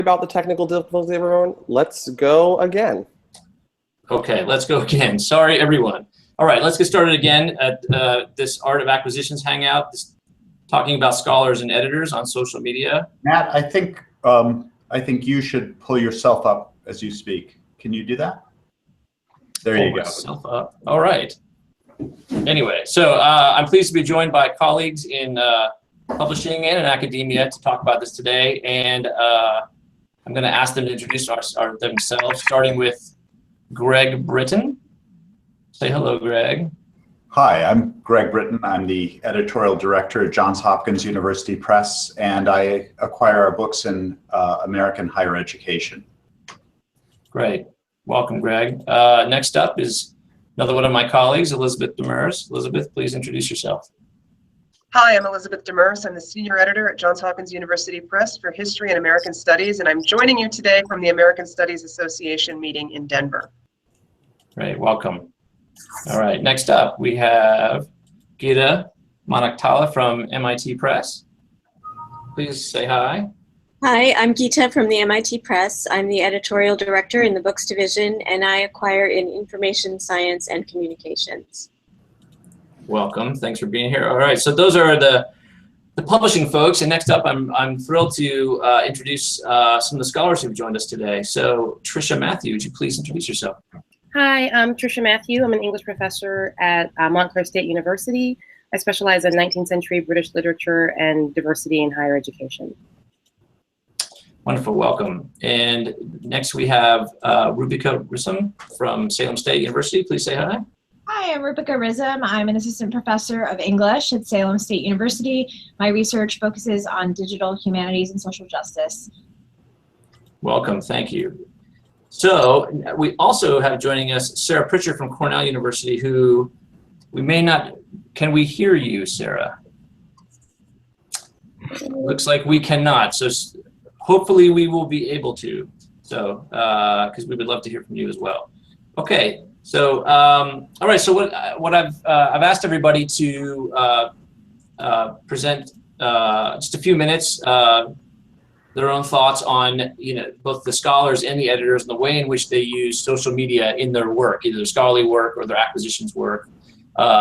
About the technical difficulties, everyone. Let's go again. Okay, let's go again. Sorry, everyone. All right, let's get started again at this Art of Acquisitions Hangout, talking about scholars and editors on social media. Matt, I think you should pull yourself up as you speak. Can you do that? There you go. Myself up. All right. Anyway, so I'm pleased to be joined by colleagues in publishing and in academia to talk about this today, and I'm going to ask them to introduce themselves, starting with Greg Britton. Say hello, Greg. Hi, I'm Greg Britton. I'm the editorial director at Johns Hopkins University Press, and I acquire our books in American higher education. Great. Welcome, Greg. Next up is another one of my colleagues, Elizabeth Demers. Elizabeth, please introduce yourself. Hi, I'm Elizabeth Demers. I'm the senior editor at Johns Hopkins University Press for History and American Studies, and I'm joining you today from the American Studies Association meeting in Denver. Great, welcome. All right, next up we have Gita Manaktala from MIT Press. Please say hi. Hi, I'm Gita from the MIT Press. I'm the editorial director in the books division, and I acquire in information science and communications. Welcome. Thanks for being here. All right, so those are the publishing folks, and next up I'm thrilled to introduce some of the scholars who've joined us today. So Trisha Matthew, would you please introduce yourself? Hi, I'm Trisha Matthew. I'm an English professor at Montclair State University. I specialize in 19th century British literature and diversity in higher education. Wonderful, welcome. And next we have Roopika Risam from Salem State University. Please say hi. Hi, I'm Roopika Risam. I'm an assistant professor of English at Salem State University. My research focuses on digital humanities and social justice. Welcome, thank you. So we also have joining us Sara Pritchard from Cornell University, who we may not, can we hear you, Sara? Looks like we cannot, so hopefully we will be able to, so, because we would love to hear from you as well. Okay. So, all right. So what I've asked everybody to present just a few minutes their own thoughts on both the scholars and the editors and the way in which they use social media in their work, either their scholarly work or their acquisitions work.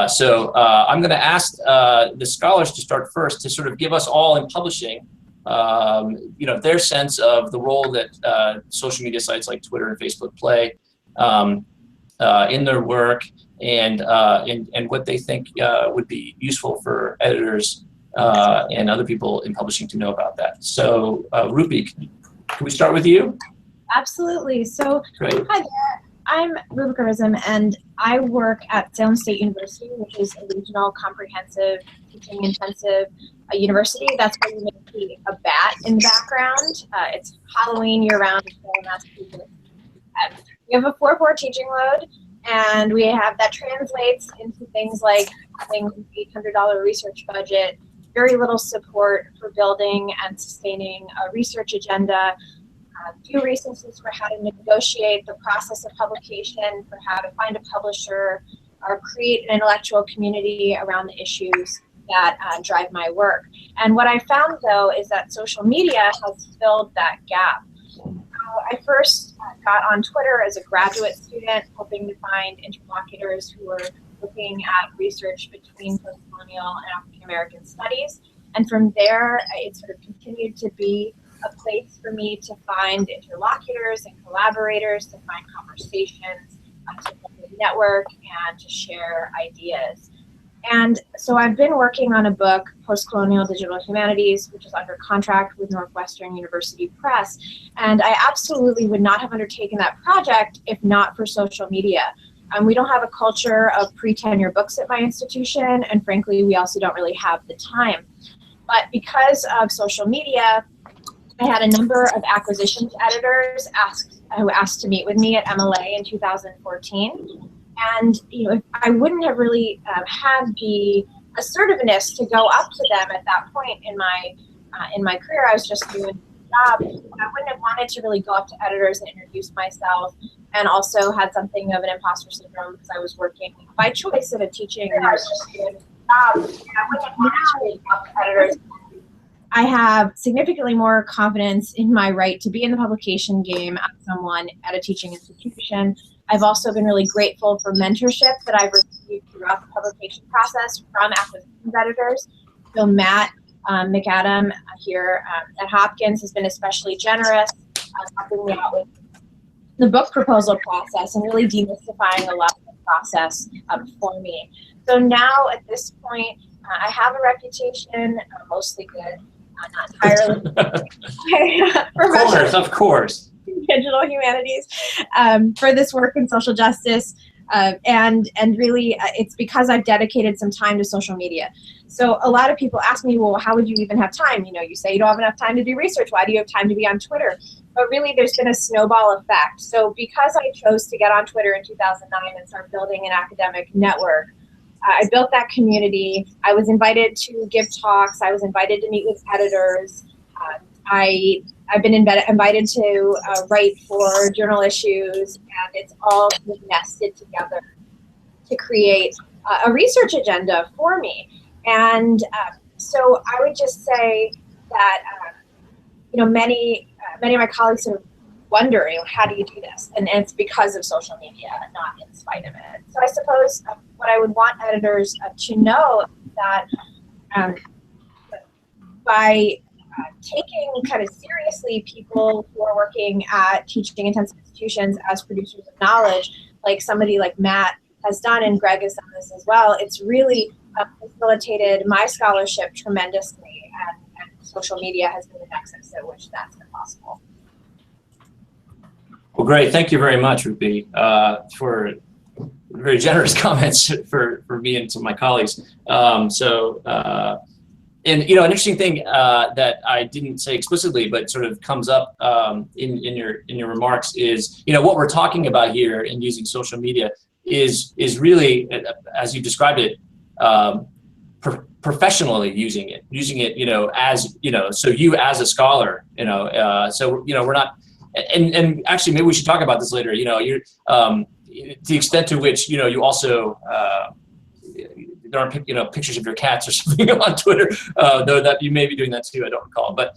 So I'm going to ask the scholars to start first to sort of give us all in publishing, their sense of the role that social media sites like Twitter and Facebook play. In their work and what they think would be useful for editors and other people in publishing to know about that. So Rupi, can we start with you? Absolutely. So Great. Hi there. I'm Roopika Risam, and I work at Salem State University, which is a regional comprehensive teaching intensive university. That's where you may see a bat in the background. It's Halloween year-round in Salem, Massachusetts. We have a 4-4 teaching load, and we have that translates into things like having an $800 research budget, very little support for building and sustaining a research agenda, few resources for how to negotiate the process of publication, for how to find a publisher, or create an intellectual community around the issues that drive my work. And what I found, though, is that social media has filled that gap. I first got on Twitter as a graduate student, hoping to find interlocutors who were looking at research between postcolonial and African American studies. And from there, it sort of continued to be a place for me to find interlocutors and collaborators, to find conversations, to build a network, and to share ideas. And so I've been working on a book, Postcolonial Digital Humanities, which is under contract with Northwestern University Press. And I absolutely would not have undertaken that project if not for social media. We don't have a culture of pre-tenure books at my institution, and frankly, we also don't really have the time. But because of social media, I had a number of acquisitions editors who asked to meet with me at MLA in 2014. And if I wouldn't have really had the assertiveness to go up to them at that point in my career, I was just doing the job. I wouldn't have wanted to really go up to editors and introduce myself, and also had something of an imposter syndrome because I was working by choice at a teaching. And I was just doing the job. And I wouldn't have wanted to really go up to editors. I have significantly more confidence in my right to be in the publication game as someone at a teaching institution. I've also been really grateful for mentorship that I've received throughout the publication process from acquisitions editors. So Matt McAdam here at Hopkins has been especially generous, helping me out with the book proposal process and really demystifying a lot of the process for me. So now at this point, I have a reputation, mostly good, not entirely. Of course. Digital humanities, for this work in social justice, and really it's because I've dedicated some time to social media. So a lot of people ask me, well, how would you even have time? You know, you say you don't have enough time to do research. Why do you have time to be on Twitter? But really, there's been a snowball effect. So because I chose to get on Twitter in 2009 and start building an academic network, I built that community. I was invited to give talks. I was invited to meet with editors. I've been invited to write for journal issues, and it's all nested together to create a research agenda for me. And so I would just say that many of my colleagues are wondering, how do you do this? And it's because of social media, not in spite of it. So I suppose what I would want editors to know that by taking kind of seriously people who are working at teaching intensive institutions as producers of knowledge, like somebody like Matt has done, and Greg has done this as well, it's really facilitated my scholarship tremendously, and social media has been the nexus at which that's been possible. Well, great. Thank you very much, Rupi, for very generous comments for me and some of my colleagues. And an interesting thing that I didn't say explicitly, but sort of comes up in your remarks is, what we're talking about here in using social media is really, as you described it, professionally using it, as so you as a scholar, so we're not, and actually maybe we should talk about this later. You're to the extent to which you also. There aren't pictures of your cats or something on Twitter, though that you may be doing that too. I don't recall, but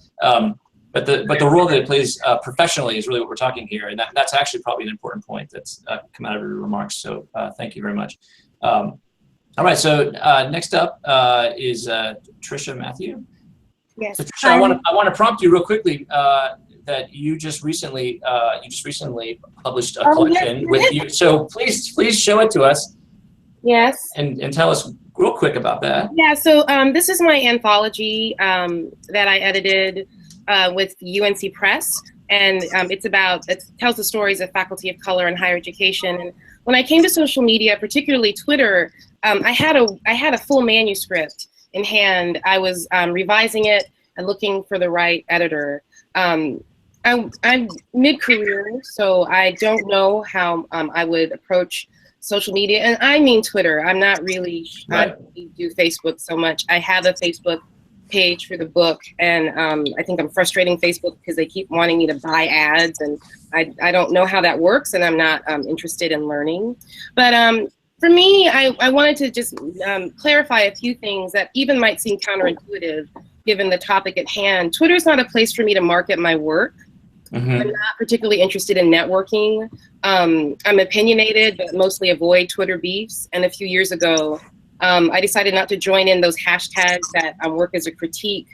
the role that it plays professionally is really what we're talking here, and that's actually probably an important point that's come out of your remarks. So thank you very much. All right, so next up is Trisha Matthew. Yes. So Trisha, I want to prompt you real quickly that you just recently published a collection with you. So please show it to us. Yes. And tell us real quick about that. Yeah, so this is my anthology that I edited with UNC Press, and it tells the stories of faculty of color in higher education. And when I came to social media, particularly Twitter, I had a full manuscript in hand. I was revising it and looking for the right editor. I'm mid-career, so I don't know how I would approach social media, and I mean Twitter. I'm not really, I don't do Facebook so much. I have a Facebook page for the book, and I think I'm frustrating Facebook because they keep wanting me to buy ads, and I don't know how that works, and I'm not interested in learning. But for me, I wanted to just clarify a few things that even might seem counterintuitive given the topic at hand. Twitter's not a place for me to market my work. Mm-hmm. I'm not particularly interested in networking. I'm opinionated, but mostly avoid Twitter beefs. And a few years ago, I decided not to join in those hashtags that work as a critique,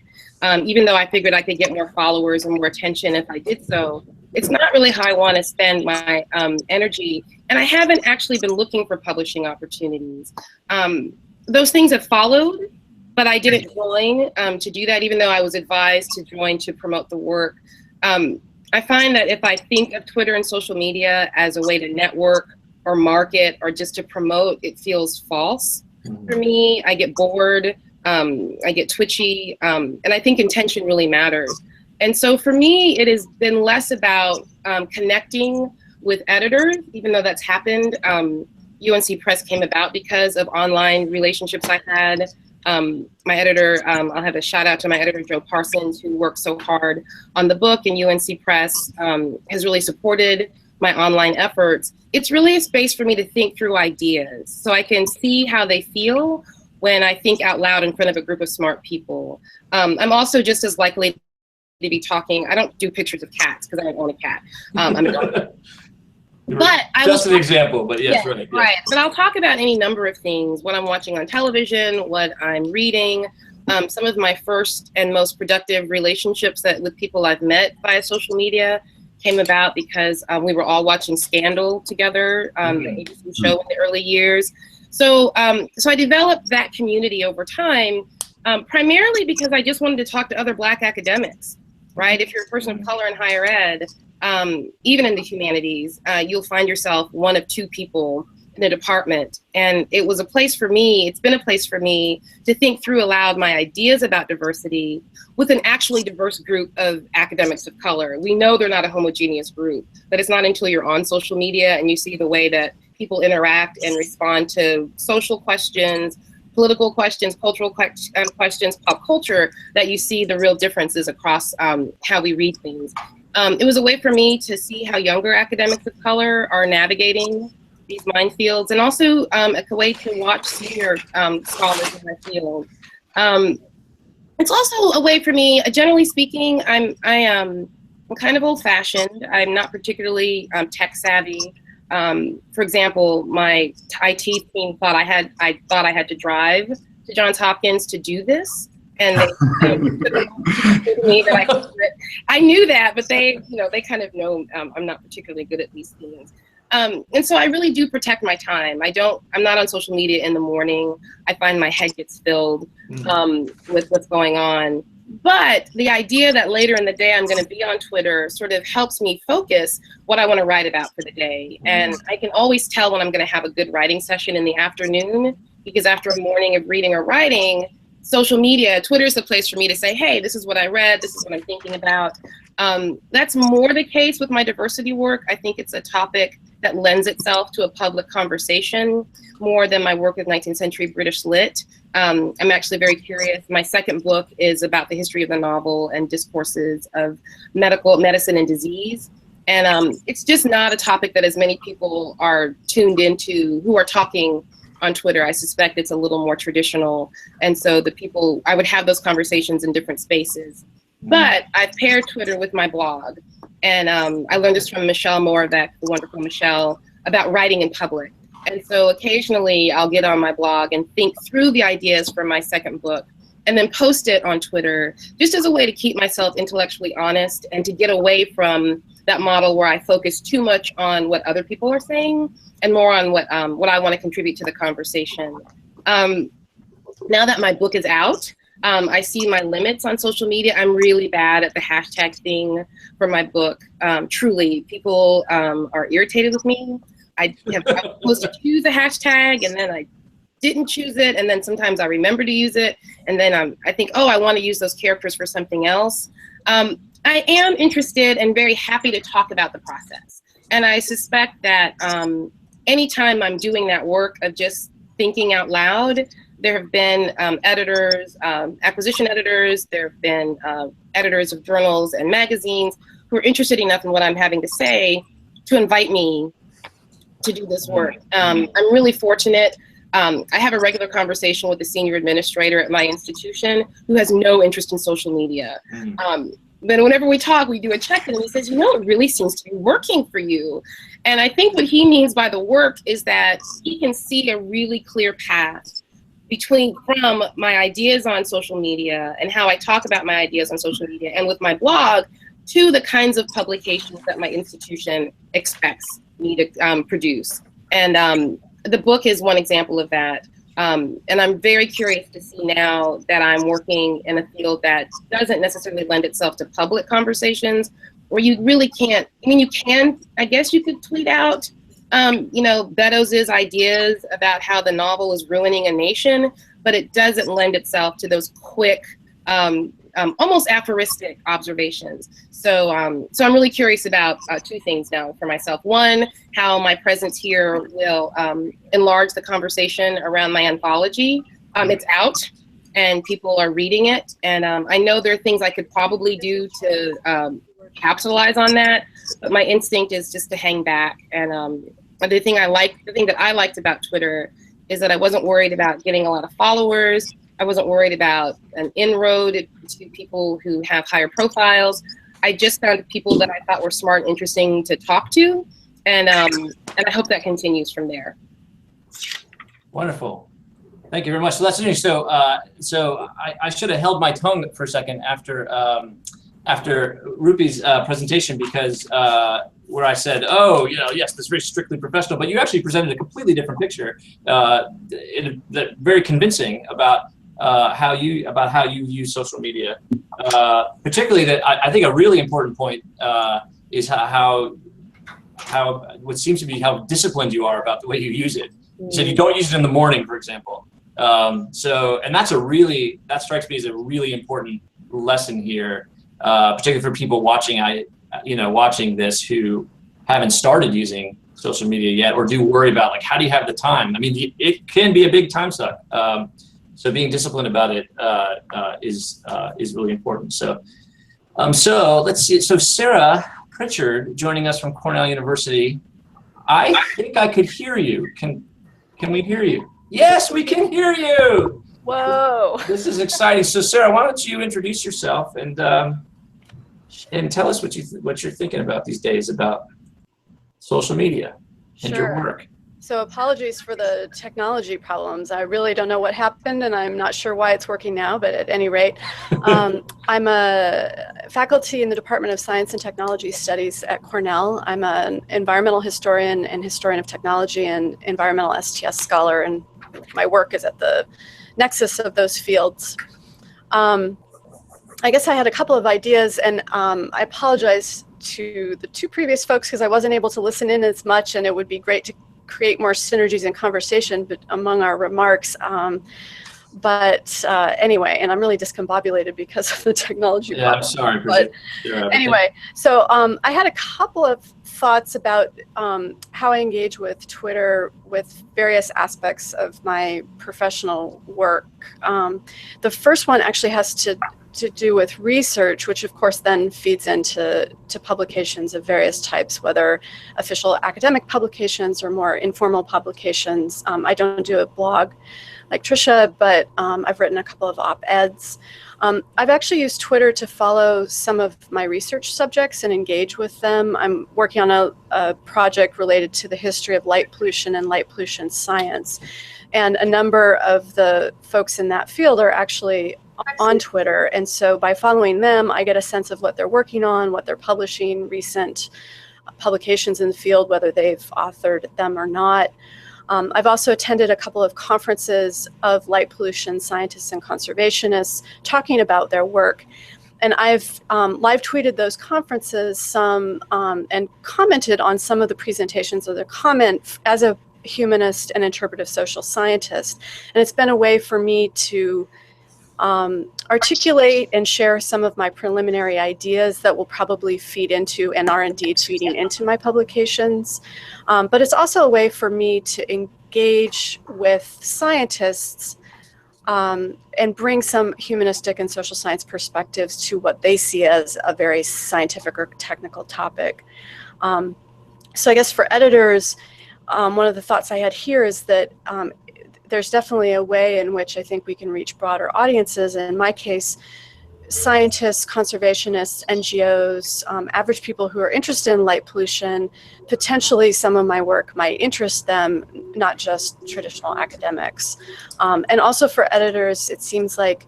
even though I figured I could get more followers and more attention if I did so. It's not really how I want to spend my energy. And I haven't actually been looking for publishing opportunities. Those things have followed, but I didn't join to do that, even though I was advised to join to promote the work. I find that if I think of Twitter and social media as a way to network or market or just to promote, it feels false. For me, I get bored, I get twitchy, and I think intention really matters. And so for me, it has been less about connecting with editors, even though that's happened. UNC Press came about because of online relationships I had. My editor, I'll have a shout out to my editor, Joe Parsons, who worked so hard on the book, and UNC Press has really supported my online efforts. It's really a space for me to think through ideas so I can see how they feel when I think out loud in front of a group of smart people. I'm also just as likely to be talking. I don't do pictures of cats because I don't own a cat. I'm a dog. But just an example, but yes, yeah, right. Yes. Right. But I'll talk about any number of things, what I'm watching on television, what I'm reading. Some of my first and most productive relationships with people I've met via social media came about because we were all watching Scandal together, the ABC show in the early years. So I developed that community over time, primarily because I just wanted to talk to other Black academics, right? If you're a person of color in higher ed, even in the humanities, you'll find yourself one of two people in a department. And it was a place for me, it's been a place for me to think through aloud my ideas about diversity with an actually diverse group of academics of color. We know they're not a homogeneous group, but it's not until you're on social media and you see the way that people interact and respond to social questions, political questions, cultural questions, pop culture, that you see the real differences across how we read things. It was a way for me to see how younger academics of color are navigating these minefields, and also a way to watch senior scholars in my field. It's also a way for me, generally speaking, I'm kind of old-fashioned. I'm not particularly tech savvy. For example, my IT team thought I had to drive to Johns Hopkins to do this, and they me that I could do it. I knew that, but they kind of know I'm not particularly good at these things. And so I really do protect my time. I'm not on social media in the morning. I find my head gets filled with what's going on. But the idea that later in the day I'm going to be on Twitter sort of helps me focus what I want to write about for the day. And I can always tell when I'm going to have a good writing session in the afternoon, because after a morning of reading or writing, social media, Twitter is the place for me to say, hey, this is what I read, this is what I'm thinking about. That's more the case with my diversity work. I think it's a topic that lends itself to a public conversation more than my work with 19th century British lit. I'm actually very curious. My second book is about the history of the novel and discourses of medicine and disease. And it's just not a topic that as many people are tuned into who are talking on Twitter. I suspect it's a little more traditional. And so I would have those conversations in different spaces. But I've paired Twitter with my blog. And I learned this from Michelle Moravec, the wonderful Michelle, about writing in public. And so occasionally I'll get on my blog and think through the ideas for my second book and then post it on Twitter, just as a way to keep myself intellectually honest and to get away from that model where I focus too much on what other people are saying and more on what I want to contribute to the conversation. Now that my book is out, I see my limits on social media. I'm really bad at the hashtag thing for my book. Truly, people are irritated with me. I was supposed to choose a hashtag and then I didn't choose it. And then sometimes I remember to use it. And then I think, oh, I want to use those characters for something else. I am interested and very happy to talk about the process. And I suspect that anytime I'm doing that work of just thinking out loud, there have been editors, acquisition editors, there have been editors of journals and magazines who are interested enough in what I'm having to say to invite me to do this work. I'm really fortunate. I have a regular conversation with the senior administrator at my institution who has no interest in social media. But whenever we talk, we do a check-in and he says, it really seems to be working for you. And I think what he means by the work is that he can see a really clear path from my ideas on social media and how I talk about my ideas on social media and with my blog to the kinds of publications that my institution expects me to produce. And the book is one example of that. And I'm very curious to see now that I'm working in a field that doesn't necessarily lend itself to public conversations, where you really can't, I guess you could tweet out Beddoes' ideas about how the novel is ruining a nation, but it doesn't lend itself to those quick, almost aphoristic observations. So I'm really curious about two things now for myself. One, how my presence here will enlarge the conversation around my anthology. It's out and people are reading it. And I know there are things I could probably do to capitalize on that, but my instinct is just to hang back. And the thing that I liked about Twitter is that I wasn't worried about getting a lot of followers. I wasn't worried about an inroad to people who have higher profiles. I just found people that I thought were smart and interesting to talk to. And I hope that continues from there. Wonderful. Thank you very much. So that's interesting. So I should have held my tongue for a second after Rupi's presentation, because where I said, oh, yes, this is very strictly professional, but you actually presented a completely different picture, very convincing about how you use social media. Particularly that I think a really important point is how what seems to be how disciplined you are about the way you use it. So you don't use it in the morning, for example. And that strikes me as a really important lesson here, particularly for people watching this who haven't started using social media yet, or do worry about, like, how do you have the time? I mean, it can be a big time suck. So being disciplined about it is really important. So let's see. So Sara Pritchard joining us from Cornell University. I think I could hear you. Can we hear you? Yes, we can hear you. Whoa. This is exciting. So Sara, why don't you introduce yourself and tell us what you're thinking about these days about social media and your work. So apologies for the technology problems. I really don't know what happened, and I'm not sure why it's working now, but at any rate, I'm a faculty in the Department of Science and Technology Studies at Cornell. I'm an environmental historian and historian of technology and environmental STS scholar, and my work is at the nexus of those fields. I guess I had a couple of ideas, and I apologize to the two previous folks because I wasn't able to listen in as much, and it would be great to create more synergies and conversation among our remarks. But anyway, and I'm really discombobulated because of the technology problem. I'm sorry. But anyway, so I had a couple of thoughts about how I engage with Twitter with various aspects of my professional work. The first one actually has to do with research, which of course then feeds into publications of various types, whether official academic publications or more informal publications. I don't do a blog like Trisha, but I've written a couple of op-eds. I've actually used Twitter to follow some of my research subjects and engage with them. I'm working on a project related to the history of light pollution and light pollution science. And a number of the folks in that field are actually on Twitter. And so by following them, I get a sense of what they're working on, what they're publishing, recent publications in the field, whether they've authored them or not. I've also attended a couple of conferences of light pollution scientists and conservationists talking about their work. And I've live tweeted those conferences some and commented on some of the presentations of their comment as a humanist and interpretive social scientist. And it's been a way for me to articulate and share some of my preliminary ideas that will probably feed into and are indeed feeding into my publications. But it's also a way for me to engage with scientists and bring some humanistic and social science perspectives to what they see as a very scientific or technical topic. So I guess for editors, one of the thoughts I had here is that there's definitely a way in which I think we can reach broader audiences. In my case, scientists, conservationists, NGOs, average people who are interested in light pollution, potentially some of my work might interest them, not just traditional academics. And also for editors, it seems like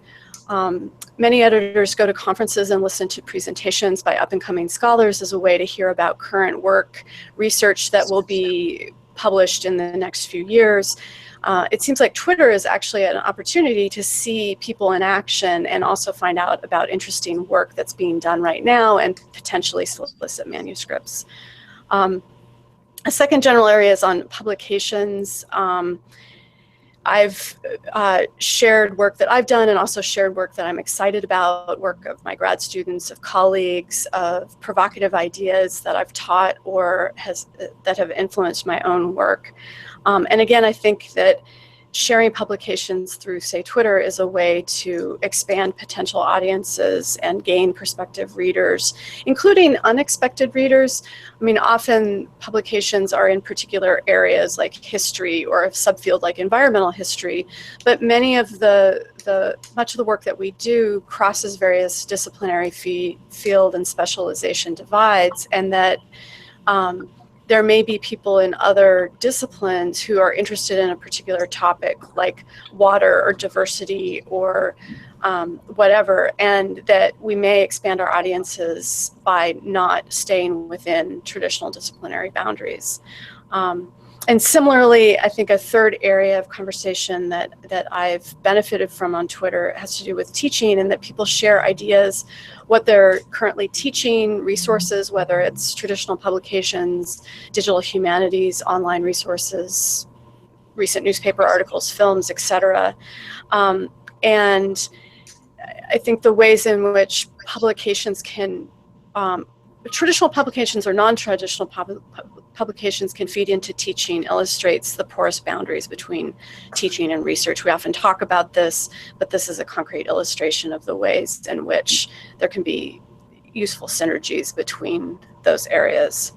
many editors go to conferences and listen to presentations by up-and-coming scholars as a way to hear about current work, research that will be published in the next few years. It seems like Twitter is actually an opportunity to see people in action and also find out about interesting work that's being done right now and potentially solicit manuscripts. A second general area is on publications. I've shared work that I've done and also shared work that I'm excited about, work of my grad students, of colleagues, of provocative ideas that I've taught or that have influenced my own work. And again, I think that sharing publications through, say, Twitter is a way to expand potential audiences and gain prospective readers, including unexpected readers. I mean, often publications are in particular areas like history or a subfield like environmental history, but many of much of the work that we do crosses various disciplinary field and specialization divides, and that there may be people in other disciplines who are interested in a particular topic like water or diversity or whatever, and that we may expand our audiences by not staying within traditional disciplinary boundaries. And similarly, I think a third area of conversation that I've benefited from on Twitter has to do with teaching, and that people share ideas, what they're currently teaching, resources, whether it's traditional publications, digital humanities, online resources, recent newspaper articles, films, etc. And I think the ways in which publications can, traditional publications or non-traditional publications can feed into teaching illustrates the porous boundaries between teaching and research. We often talk about this, but this is a concrete illustration of the ways in which there can be useful synergies between those areas.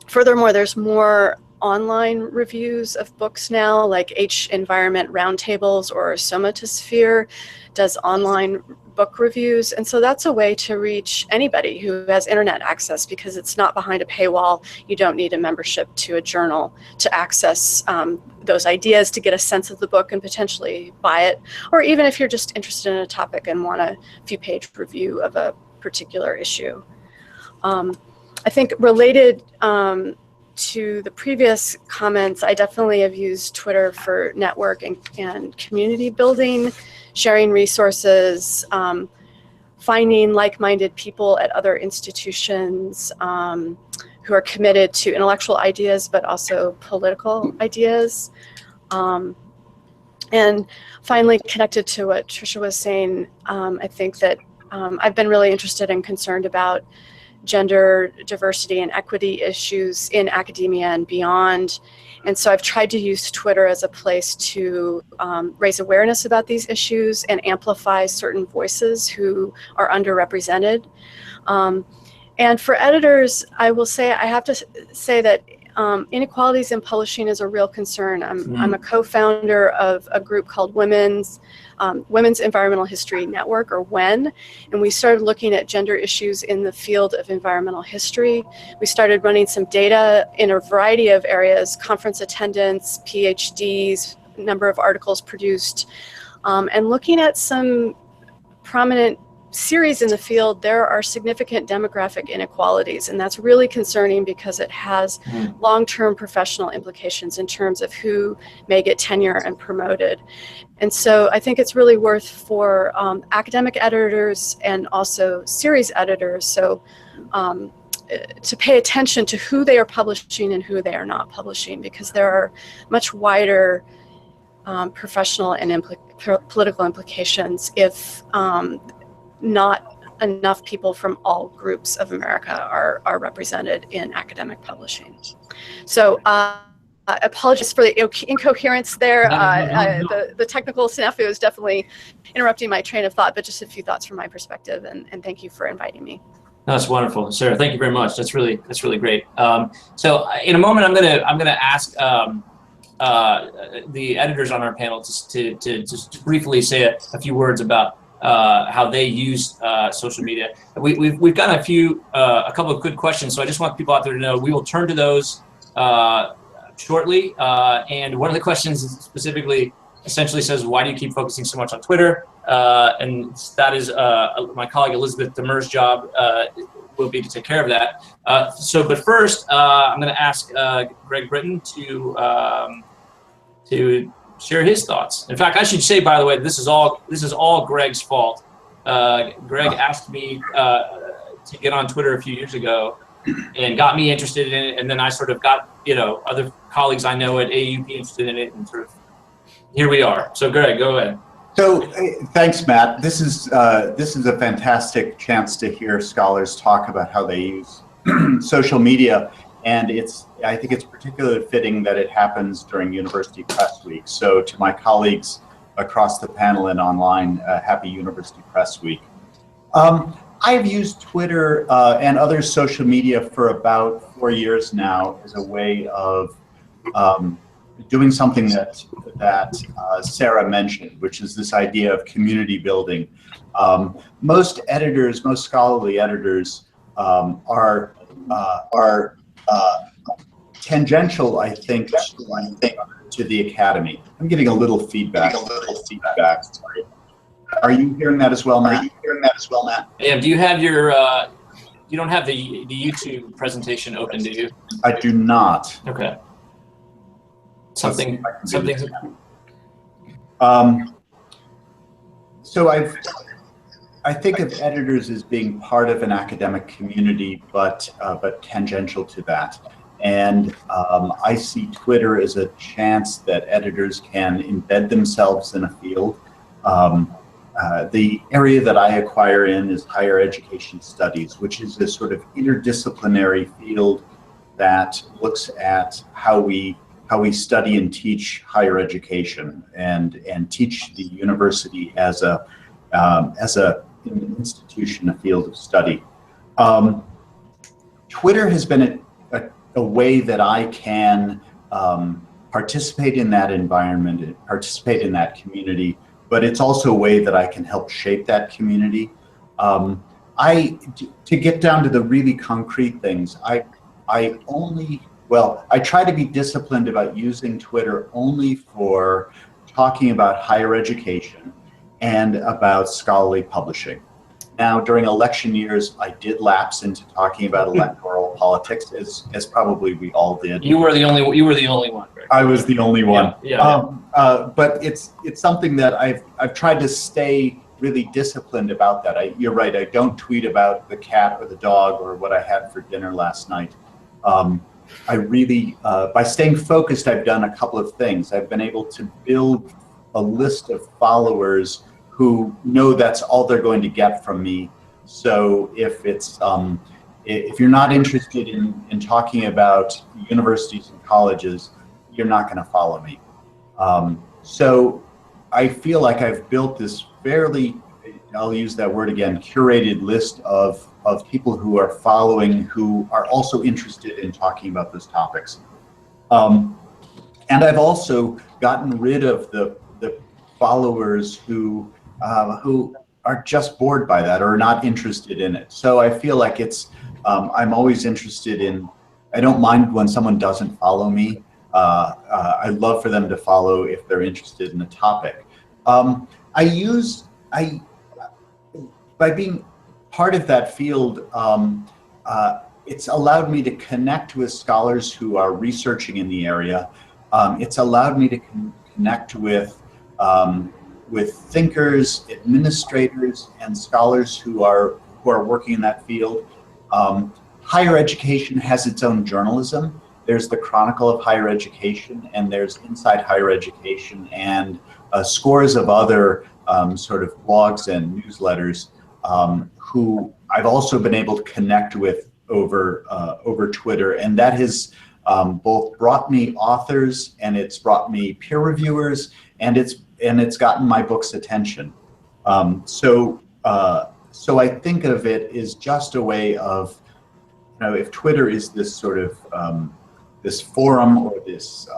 Furthermore, there's more online reviews of books now, like H Environment Roundtables or Somatosphere does online book reviews. And so that's a way to reach anybody who has internet access, because it's not behind a paywall. You don't need a membership to a journal to access those ideas, to get a sense of the book and potentially buy it. Or even if you're just interested in a topic and want a few-page review of a particular issue. I think related to the previous comments, I definitely have used Twitter for network and community building, sharing resources, finding like-minded people at other institutions who are committed to intellectual ideas, but also political ideas. And finally, connected to what Trisha was saying, I think that I've been really interested and concerned about gender diversity and equity issues in academia and beyond. And so I've tried to use Twitter as a place to raise awareness about these issues and amplify certain voices who are underrepresented. And for editors, I will say, I have to say that inequalities in publishing is a real concern. I'm a co-founder of a group called Women's Environmental History Network, or WEN, and we started looking at gender issues in the field of environmental history. We started running some data in a variety of areas: conference attendance, PhDs, number of articles produced, and looking at some prominent series in the field. There are significant demographic inequalities, and that's really concerning because it has long-term professional implications in terms of who may get tenure and promoted. And so I think it's really worth for academic editors and also series editors to pay attention to who they are publishing and who they are not publishing, because there are much wider professional and political implications if not enough people from all groups of America are represented in academic publishing. So apologies for the incoherence there. The technical snafu is definitely interrupting my train of thought, but just a few thoughts from my perspective, and thank you for inviting me. That's wonderful, Sarah. Thank you very much. That's really great. So in a moment, I'm gonna ask the editors on our panel to just briefly say a few words about how they use social media. We've got a couple of good questions, so I just want people out there to know we will turn to those shortly. And one of the questions specifically essentially says, why do you keep focusing so much on Twitter? And that is my colleague Elizabeth Demers' job will be to take care of that. But first, I'm going to ask Greg Britton to share his thoughts. In fact, I should say, by the way, this is all Greg's fault. Greg asked me to get on Twitter a few years ago and got me interested in it, and then I sort of got other colleagues I know at AUP interested in it, and sort of here we are. So Greg, go ahead. So thanks, Matt. This is a fantastic chance to hear scholars talk about how they use social media. And I think it's particularly fitting that it happens during University Press Week. So to my colleagues across the panel and online, happy University Press Week. I've used Twitter and other social media for about 4 years now as a way of doing something that Sara mentioned, which is this idea of community building. Most editors, most scholarly editors, are tangential, I think, to the academy. I'm getting a little feedback. Sorry. Are you hearing that as well, Matt? Yeah. Do you have your? You don't have the YouTube presentation open, do you? I do not. Okay. Something. So I think of editors as being part of an academic community, but tangential to that. And I see Twitter as a chance that editors can embed themselves in a field. The area that I acquire in is higher education studies, which is a sort of interdisciplinary field that looks at how we study and teach higher education and teach the university as an institution, a field of study. Twitter has been a way that I can participate in that environment and participate in that community, but it's also a way that I can help shape that community. To get down to the really concrete things, I try to be disciplined about using Twitter only for talking about higher education and about scholarly publishing. Now, during election years, I did lapse into talking about electoral politics, as probably we all did. You were the only one. Greg. I was the only one. Yeah. But it's something that I've tried to stay really disciplined about that. You're right. I don't tweet about the cat or the dog or what I had for dinner last night. I really, by staying focused, I've done a couple of things. I've been able to build a list of followers who know that's all they're going to get from me. So if you're not interested in talking about universities and colleges, you're not going to follow me. So I feel like I've built this fairly, I'll use that word again, curated list of people who are following, who are also interested in talking about those topics. And I've also gotten rid of the followers who are just bored by that or not interested in it. So I feel like I'm always interested in, I don't mind when someone doesn't follow me. I love for them to follow if they're interested in the topic. By being part of that field, it's allowed me to connect with scholars who are researching in the area. It's allowed me to connect with thinkers, administrators, and scholars who are working in that field. Higher education has its own journalism. There's the Chronicle of Higher Education, and there's Inside Higher Education, and scores of other sort of blogs and newsletters who I've also been able to connect with over Twitter, and that has both brought me authors, and it's brought me peer reviewers, and it's gotten my book's attention. So I think of it as just a way of, if Twitter is this sort of this forum or this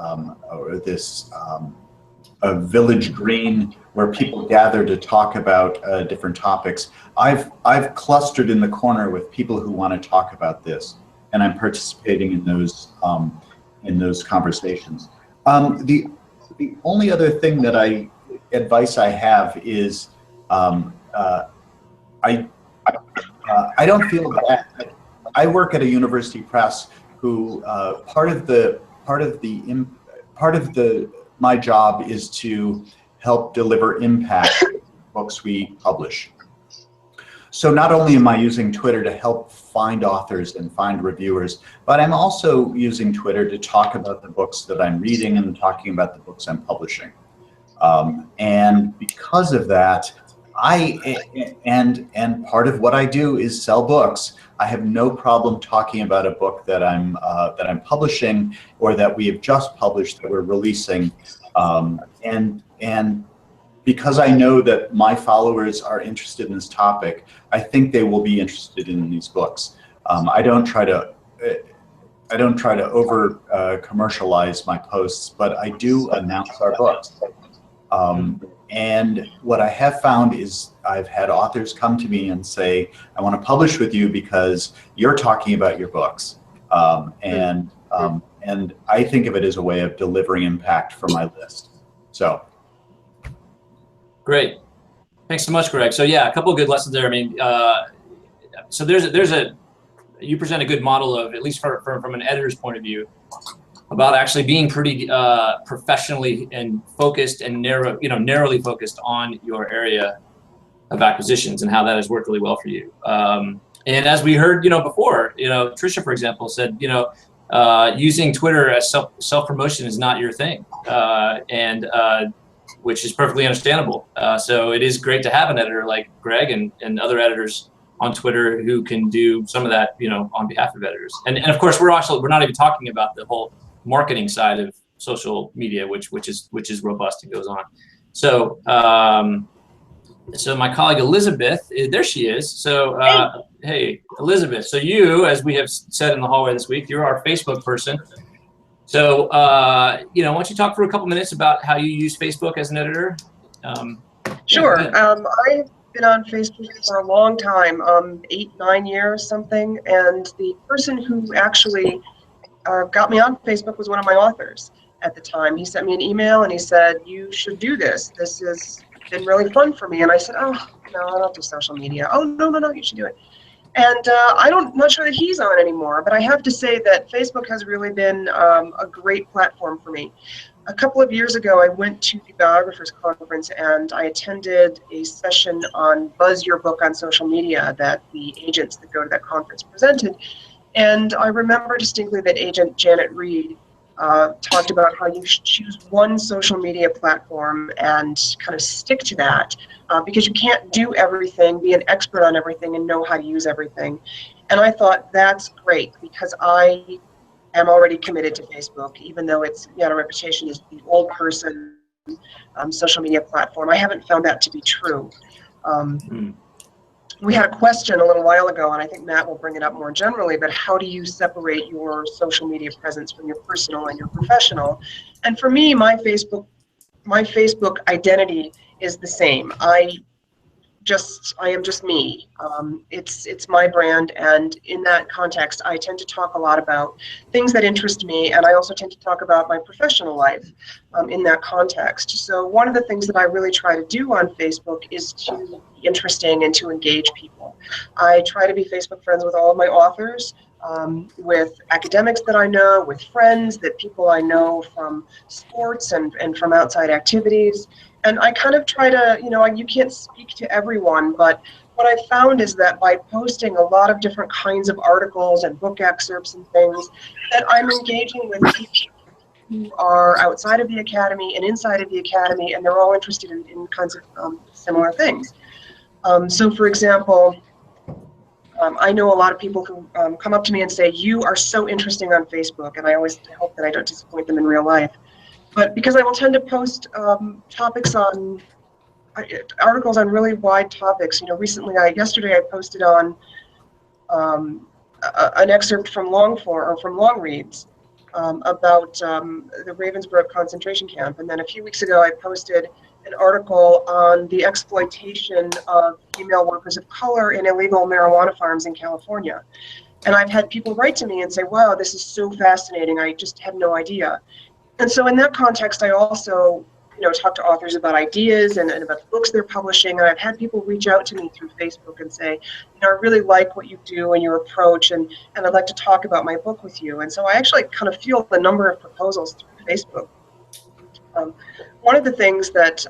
a village green where people gather to talk about different topics, I've clustered in the corner with people who want to talk about this, and I'm participating in those conversations. The only other thing that advice I have is I don't feel that I work at a university press who part of my job is to help deliver impact in books we publish. So not only am I using Twitter to help find authors and find reviewers, but I'm also using Twitter to talk about the books that I'm reading and talking about the books I'm publishing. And because of that, and part of what I do is sell books. I have no problem talking about a book that I'm publishing or that we have just published that we're releasing, and because I know that my followers are interested in this topic, I think they will be interested in these books. I don't try to over commercialize my posts, but I do announce our books. And what I have found is I've had authors come to me and say, I want to publish with you because you're talking about your books. And I think of it as a way of delivering impact for my list. So. Great. Thanks so much, Greg. So yeah, a couple of good lessons there. I mean, so you present a good model of, at least from an editor's point of view, about actually being pretty professionally and focused and narrowly focused on your area of acquisitions and how that has worked really well for you. And as we heard, before, Trisha, for example, said, using Twitter as self-promotion is not your thing, which is perfectly understandable. So it is great to have an editor like Greg and other editors on Twitter who can do some of that, on behalf of editors. And of course, we're not even talking about the whole marketing side of social media, which is robust and goes on. So so my colleague Elizabeth, there she is. So hey, Elizabeth. So you, as we have said in the hallway this week, you're our Facebook person. So why don't you talk for a couple minutes about how you use Facebook as an editor? Sure. I've been on Facebook for a long time, 8-9 years something, and the person who actually got me on Facebook was one of my authors at the time. He sent me an email and he said, you should do this. This has been really fun for me. And I said, oh, no, I don't do social media. Oh, no, you should do it. And I'm not sure that he's on anymore, but I have to say that Facebook has really been a great platform for me. A couple of years ago, I went to the Biographers Conference and I attended a session on Buzz Your Book on social media that the agents that go to that conference presented. And I remember distinctly that agent Janet Reed talked about how you should choose one social media platform and kind of stick to that because you can't do everything, be an expert on everything, and know how to use everything. And I thought that's great because I am already committed to Facebook, even though it's got a reputation as the old person social media platform. I haven't found that to be true. We had a question a little while ago, and I think Matt will bring it up more generally, but how do you separate your social media presence from your personal and your professional? And for me, my Facebook identity is the same. I am just me. It's my brand, and in that context, I tend to talk a lot about things that interest me, and I also tend to talk about my professional life in that context. So one of the things that I really try to do on Facebook is to be interesting and to engage people. I try to be Facebook friends with all of my authors, with academics that I know, with friends, that people I know from sports and from outside activities. And I kind of try to, you can't speak to everyone, but what I found is that by posting a lot of different kinds of articles and book excerpts and things, that I'm engaging with people who are outside of the academy and inside of the academy, and they're all interested in kinds of similar things. So for example, I know a lot of people who come up to me and say, you are so interesting on Facebook, and I always hope that I don't disappoint them in real life. But because I will tend to post articles on really wide topics. Yesterday I posted on an excerpt from Long Reads about the Ravensbrück concentration camp, and then a few weeks ago I posted an article on the exploitation of female workers of color in illegal marijuana farms in California. And I've had people write to me and say, wow, this is so fascinating, I just had no idea. And so in that context, I also, talk to authors about ideas and about the books they're publishing. And I've had people reach out to me through Facebook and say, I really like what you do and your approach, and I'd like to talk about my book with you. And so I actually kind of field the number of proposals through Facebook. One of the things that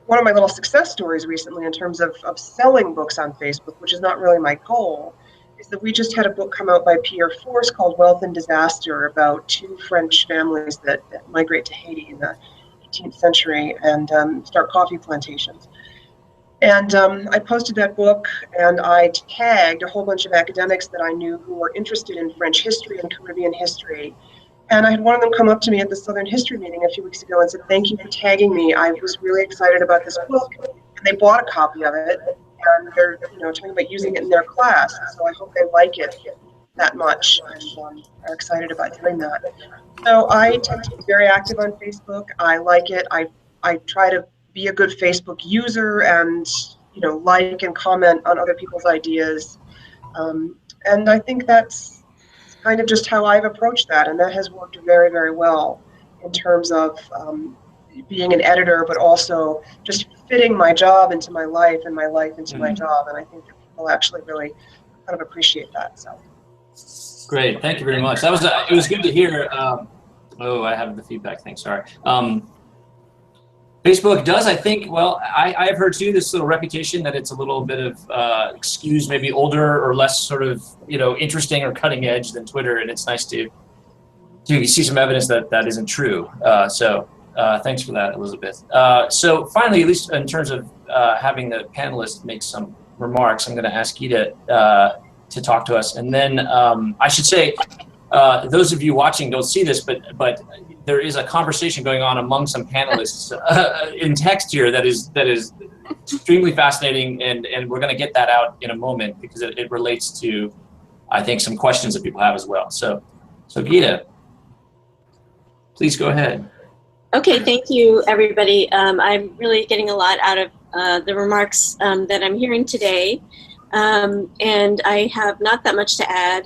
one of my little success stories recently in terms of selling books on Facebook, which is not really my goal, is that we just had a book come out by Pierre Force called Wealth and Disaster about two French families that migrate to Haiti in the 18th century and start coffee plantations. And I posted that book, and I tagged a whole bunch of academics that I knew who were interested in French history and Caribbean history. And I had one of them come up to me at the Southern History meeting a few weeks ago and said, "Thank you for tagging me. I was really excited about this book." And they bought a copy of it, and they're talking about using it in their class. So I hope they like it that much and are excited about doing that. So I tend to be very active on Facebook. I like it. I try to be a good Facebook user and like and comment on other people's ideas. And I think that's kind of just how I've approached that, and that has worked very, very well in terms of being an editor, but also just fitting my job into my life and my life into my job. And I think that people actually really kind of appreciate that. So great, thank you very much. That was it was good to hear. Oh, I have the feedback thing. Sorry. Facebook does, I think, well, I've heard too, this little reputation that it's a little bit of excuse, maybe older or less sort of, interesting or cutting edge than Twitter. And it's nice to see some evidence that that isn't true. So thanks for that, Elizabeth. So finally, at least in terms of having the panelists make some remarks, I'm going to ask Gita to talk to us. And then I should say, those of you watching don't see this, but there is a conversation going on among some panelists in text here that is extremely fascinating, and we're going to get that out in a moment because it relates to, I think, some questions that people have as well. So Gita, please go ahead. Okay, thank you, everybody. I'm really getting a lot out of the remarks that I'm hearing today. And I have not that much to add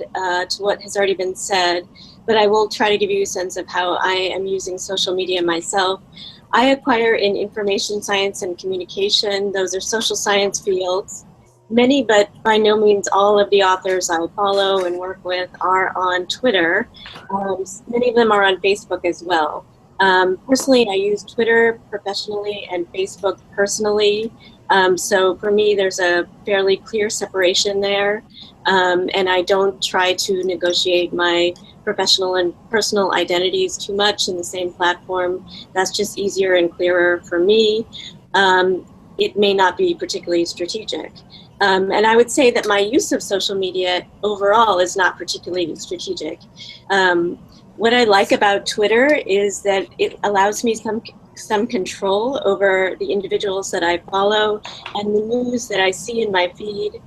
to what has already been said, but I will try to give you a sense of how I am using social media myself. I acquire in information science and communication. Those are social science fields. Many, but by no means all of the authors I follow and work with are on Twitter. Many of them are on Facebook as well. Personally, I use Twitter professionally and Facebook personally. So for me, there's a fairly clear separation there, and I don't try to negotiate my professional and personal identities too much in the same platform. That's just easier and clearer for me. It may not be particularly strategic. And I would say that my use of social media overall is not particularly strategic. What I like about Twitter is that it allows me some control over the individuals that I follow and the news that I see in my feed.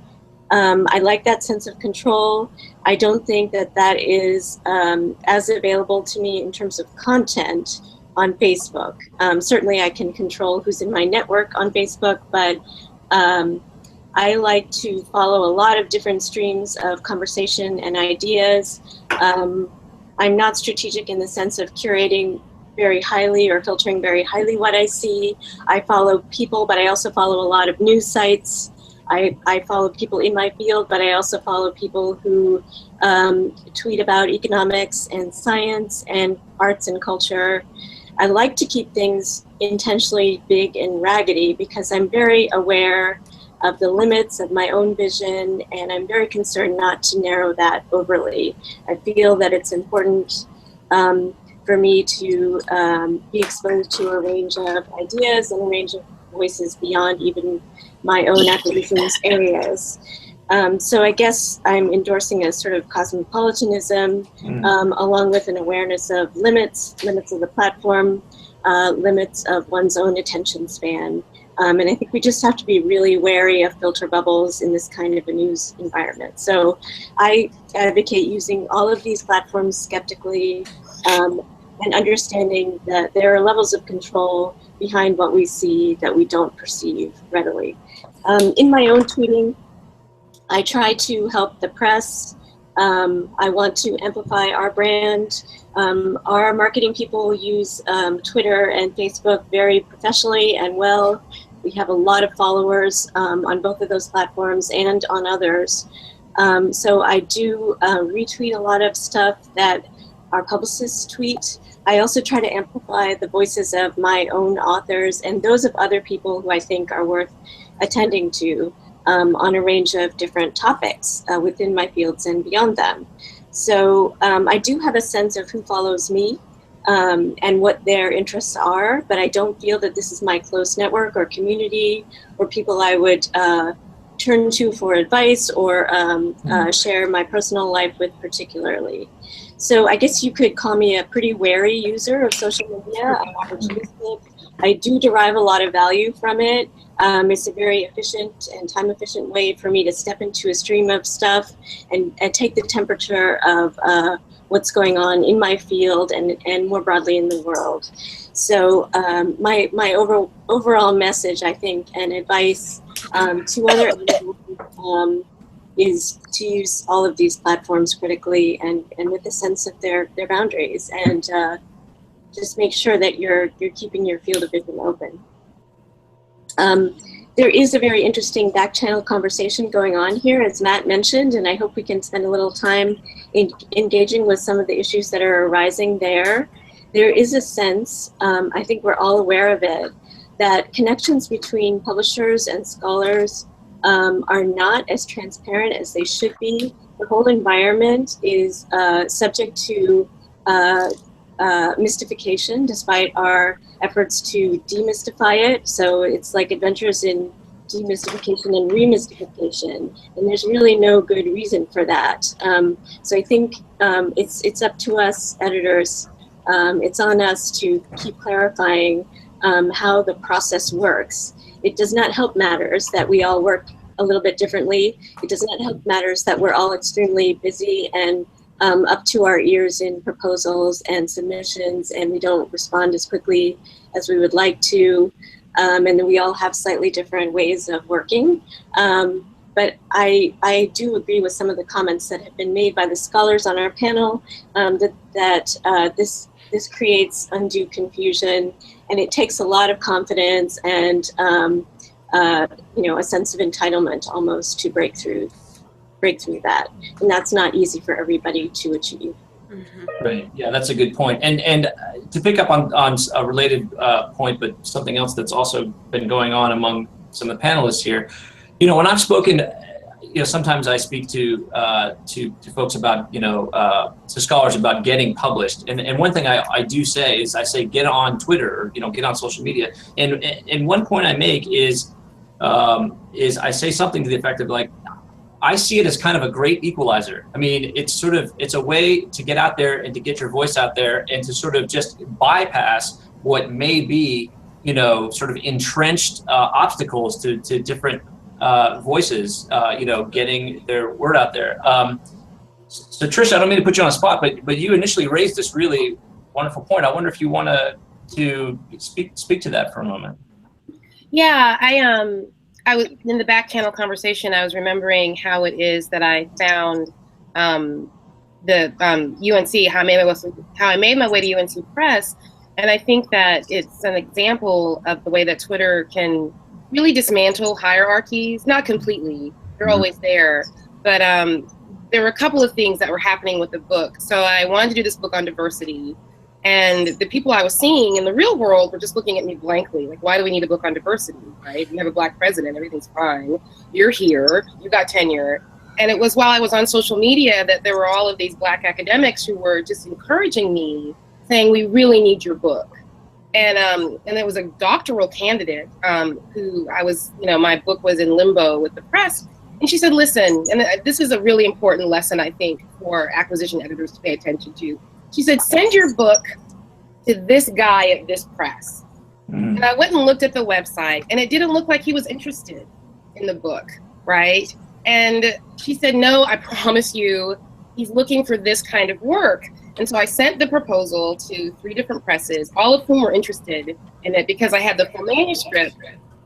I like that sense of control. I don't think that that is as available to me in terms of content on Facebook. Certainly I can control who's in my network on Facebook, but I like to follow a lot of different streams of conversation and ideas. I'm not strategic in the sense of curating very highly or filtering very highly what I see. I follow people, but I also follow a lot of news sites. I follow people in my field, but I also follow people who tweet about economics and science and arts and culture. I like to keep things intentionally big and raggedy because I'm very aware of the limits of my own vision, and I'm very concerned not to narrow that overly. I feel that it's important for me to be exposed to a range of ideas and a range of voices beyond even my own acquisitions areas. So I guess I'm endorsing a sort of cosmopolitanism, along with an awareness of limits of the platform, limits of one's own attention span. And I think we just have to be really wary of filter bubbles in this kind of a news environment. So I advocate using all of these platforms skeptically, and understanding that there are levels of control behind what we see that we don't perceive readily. In my own tweeting, I try to help the press. I want to amplify our brand. Our marketing people use Twitter and Facebook very professionally and well. We have a lot of followers on both of those platforms and on others. So I do retweet a lot of stuff that our publicists tweet. I also try to amplify the voices of my own authors and those of other people who I think are worth attending to on a range of different topics within my fields and beyond them. So I do have a sense of who follows me. and what their interests are, but I don't feel that this is my close network or community or people I would turn to for advice or share my personal life with particularly. So I guess you could call me a pretty wary user of social media. I'm opportunistic. I do derive a lot of value from it. It's a very efficient and time-efficient way for me to step into a stream of stuff and take the temperature of what's going on in my field and more broadly in the world. So my overall message, I think, and advice to other individuals is to use all of these platforms critically and with a sense of their boundaries, and just make sure that you're keeping your field of vision open. There is a very interesting back channel conversation going on here, as Matt mentioned, and I hope we can spend a little time engaging with some of the issues that are arising there. There is a sense, I think we're all aware of it, that connections between publishers and scholars are not as transparent as they should be. The whole environment is subject to mystification, despite our efforts to demystify it. So it's like adventures in demystification and remystification, and there's really no good reason for that. So I think it's up to us editors. It's on us to keep clarifying how the process works. It does not help matters that we all work a little bit differently. It does not help matters that we're all extremely busy and up to our ears in proposals and submissions, and we don't respond as quickly as we would like to, and then we all have slightly different ways of working. But I do agree with some of the comments that have been made by the scholars on our panel, that this creates undue confusion, and it takes a lot of confidence and a sense of entitlement almost to break through that, and that's not easy for everybody to achieve. Mm-hmm. Right. Yeah, that's a good point. And to pick up on a related point, but something else that's also been going on among some of the panelists here. When I've spoken, sometimes I speak to folks about, to scholars about getting published. And one thing I do say is I say get on Twitter or get on social media. And one point I make is I say something to the effect of like, I see it as kind of a great equalizer. I mean, it's a way to get out there and to get your voice out there and to sort of just bypass what may be, sort of entrenched obstacles to different voices, getting their word out there. So Trisha, I don't mean to put you on the spot, but you initially raised this really wonderful point. I wonder if you want to speak to that for a moment. Yeah, I was in the back channel conversation. I was remembering how it is that I found the UNC, how I made my way to UNC Press, and I think that it's an example of the way that Twitter can really dismantle hierarchies. Not completely; they're always there, but there were a couple of things that were happening with the book. So I wanted to do this book on diversity. And the people I was seeing in the real world were just looking at me blankly, like, why do we need a book on diversity, right? We have a Black president, everything's fine. You're here, you got tenure. And it was while I was on social media that there were all of these Black academics who were just encouraging me, saying, we really need your book. And there was a doctoral candidate who I was, my book was in limbo with the press. And she said, listen, and this is a really important lesson, I think, for acquisition editors to pay attention to. She said, send your book to this guy at this press. Mm-hmm. And I went and looked at the website, and it didn't look like he was interested in the book, right? And she said, no, I promise you, he's looking for this kind of work. And so I sent the proposal to 3 different presses, all of whom were interested in it because I had the full manuscript.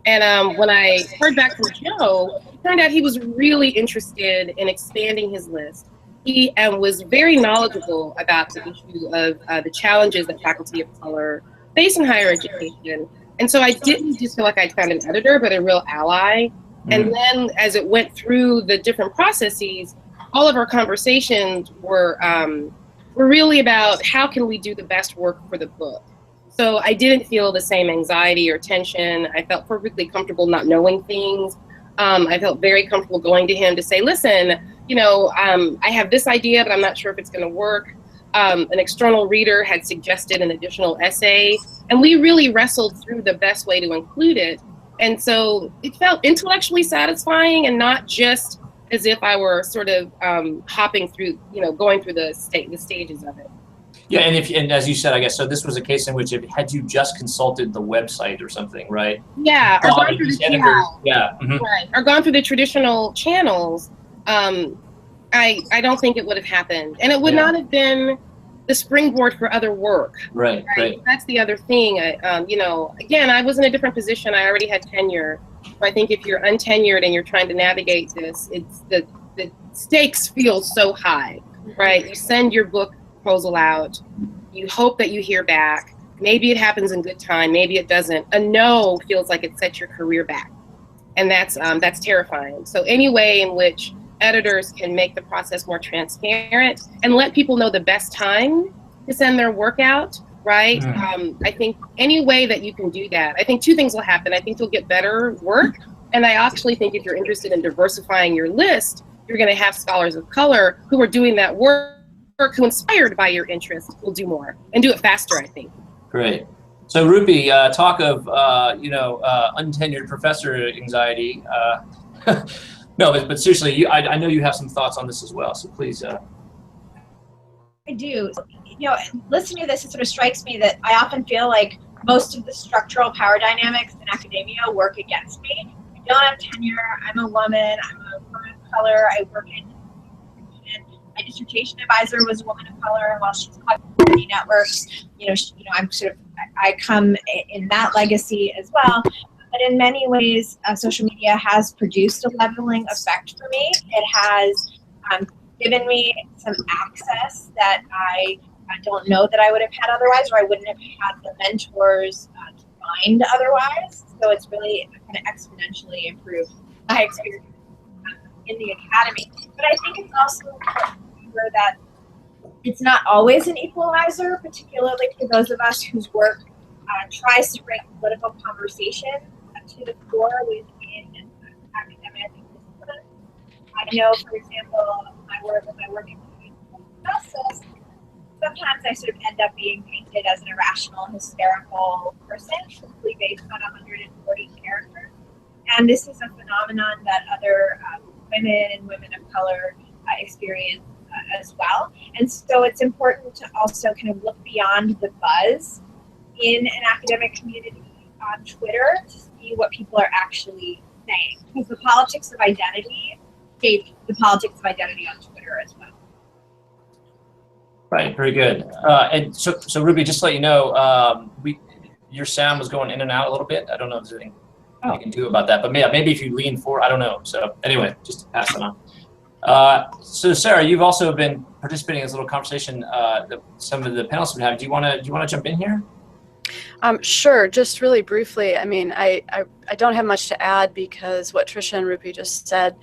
And when I heard back from Joe, it turned out he was really interested in expanding his list. He was very knowledgeable about the issue of the challenges that faculty of color face in higher education. And so I didn't just feel like I'd found an editor, but a real ally. Mm. And then as it went through the different processes, all of our conversations were really about how can we do the best work for the book. So I didn't feel the same anxiety or tension. I felt perfectly comfortable not knowing things. I felt very comfortable going to him to say, listen, I have this idea, but I'm not sure if it's going to work. An external reader had suggested an additional essay, and we really wrestled through the best way to include it. And so it felt intellectually satisfying and not just as if I were sort of hopping through, going through the stages of it. Yeah, and as you said, I guess, so this was a case in which had you just consulted the website or something, right? Yeah, or gone through the channels. Yeah. Right, or gone through the traditional channels. I don't think it would have happened, and it would not have been the springboard for other work. Right. That's the other thing. Again, I was in a different position. I already had tenure. So I think if you're untenured and you're trying to navigate this, it's the stakes feel so high, right? You send your book proposal out. You hope that you hear back. Maybe it happens in good time. Maybe it doesn't. A no feels like it sets your career back, and that's terrifying. So any way in which editors can make the process more transparent and let people know the best time to send their work out, right? I think any way that you can do that, I think two things will happen. I think you'll get better work, and I actually think if you're interested in diversifying your list, you're going to have scholars of color who are doing that work, who inspired by your interest will do more and do it faster, I think. Great. So Rupi, talk of untenured professor anxiety. No, but seriously, I know you have some thoughts on this as well. So please. I do. Listening to this, it sort of strikes me that I often feel like most of the structural power dynamics in academia work against me. I don't have tenure. I'm a woman. I'm a woman of color. I work in. My dissertation advisor was a woman of color, and while she's on community networks, I come in that legacy as well. But in many ways, social media has produced a leveling effect for me. It has given me some access that I don't know that I would have had otherwise, or I wouldn't have had the mentors to find otherwise. So it's really kind of exponentially improved my experience in the academy. But I think it's also important to remember that it's not always an equalizer, particularly for those of us whose work tries to bring political conversation to the fore within academic discipline. I know, for example, my work in justice, sometimes I sort of end up being painted as an irrational, hysterical person, simply based on 140 characters. And this is a phenomenon that other women and women of color experience as well. And so it's important to also kind of look beyond the buzz in an academic community on Twitter to see what people are actually saying. Because the politics of identity shape the politics of identity on Twitter as well. Right, very good. And so Ruby, just to let you know, your sound was going in and out a little bit. I don't know if there's anything you can do about that, but maybe if you lean forward, I don't know. So anyway, just to pass that on. So Sara, you've also been participating in this little conversation that some of the panelists have been having. Do you want to jump in here? Sure, just really briefly. I mean, I don't have much to add because what Trisha and Rupi just said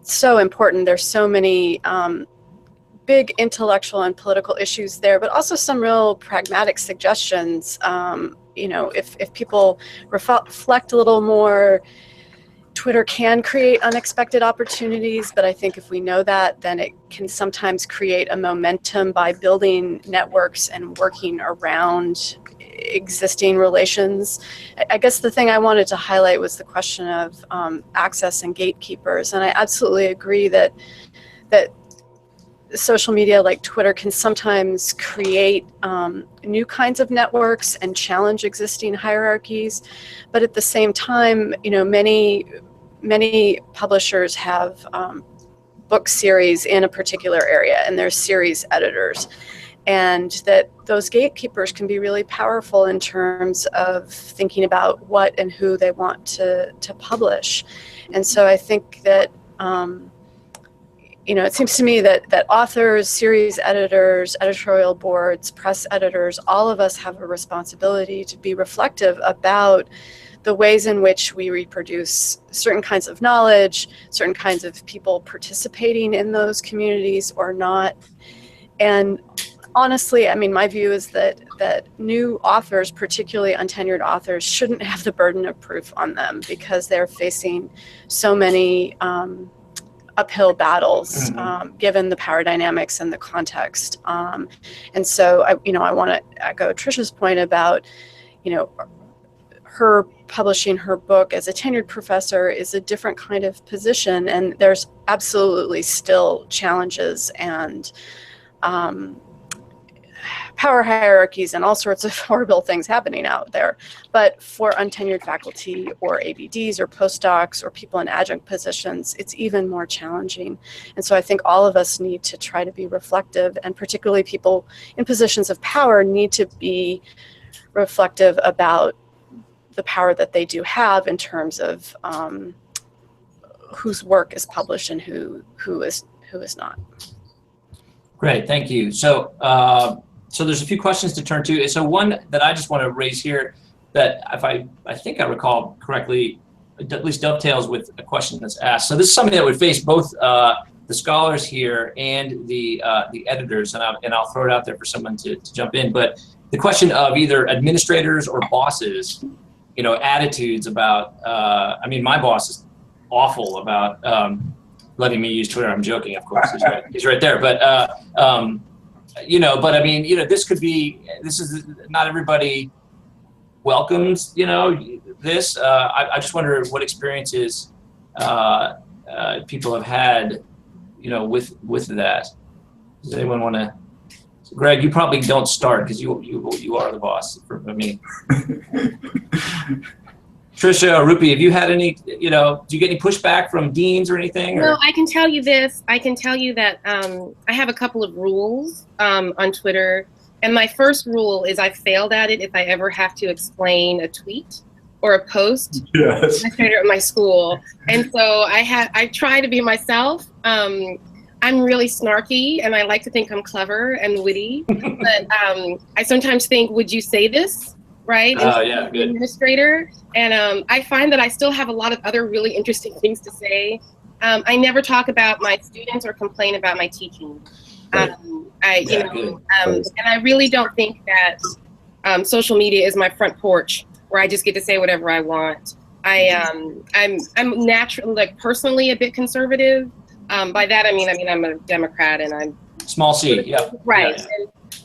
is so important. There's so many big intellectual and political issues there, but also some real pragmatic suggestions. If people reflect a little more, Twitter can create unexpected opportunities, but I think if we know that, then it can sometimes create a momentum by building networks and working around existing relations. I guess the thing I wanted to highlight was the question of access and gatekeepers, and I absolutely agree that social media like Twitter can sometimes create new kinds of networks and challenge existing hierarchies, but at the same time, many publishers have book series in a particular area, and they're series editors, and that those gatekeepers can be really powerful in terms of thinking about what and who they want to publish. And so I think that it seems to me that authors, series editors, editorial boards, press editors, all of us have a responsibility to be reflective about the ways in which we reproduce certain kinds of knowledge, certain kinds of people participating in those communities or not. And honestly, I mean, my view is that new authors, particularly untenured authors, shouldn't have the burden of proof on them because they're facing so many uphill battles, given the power dynamics and the context. And so I want to echo Trisha's point about, her publishing her book as a tenured professor is a different kind of position, and there's absolutely still challenges and power hierarchies and all sorts of horrible things happening out there. But for untenured faculty or ABDs or postdocs or people in adjunct positions, it's even more challenging. And so I think all of us need to try to be reflective, and particularly people in positions of power need to be reflective about the power that they do have in terms of whose work is published and who is not. Great, thank you. So so there's a few questions to turn to. So one that I just want to raise here, that if I think I recall correctly, at least dovetails with a question that's asked. So this is something that would face both the scholars here and the editors, and I'll throw it out there for someone to jump in. But the question of either administrators or bosses, attitudes about, my boss is awful about letting me use Twitter. I'm joking, of course, he's right there. But, this is not everybody welcomes, this. I just wonder what experiences people have had, with that. Does anyone want to? Greg, you probably don't start because you are the boss for me. Trisha or Rupi, have you had any, do you get any pushback from deans or anything? No, I can tell you this. I can tell you that I have a couple of rules on Twitter. And my first rule is I failed at it if I ever have to explain a tweet or a post at my school. And so I try to be myself. I'm really snarky, and I like to think I'm clever and witty, but I sometimes think, would you say this, right? Yeah, good. Administrator, and I find that I still have a lot of other really interesting things to say. I never talk about my students or complain about my teaching. And I really don't think that social media is my front porch where I just get to say whatever I want. I'm naturally, personally a bit conservative. By that I mean I'm a Democrat, and I'm small C, yeah. Right.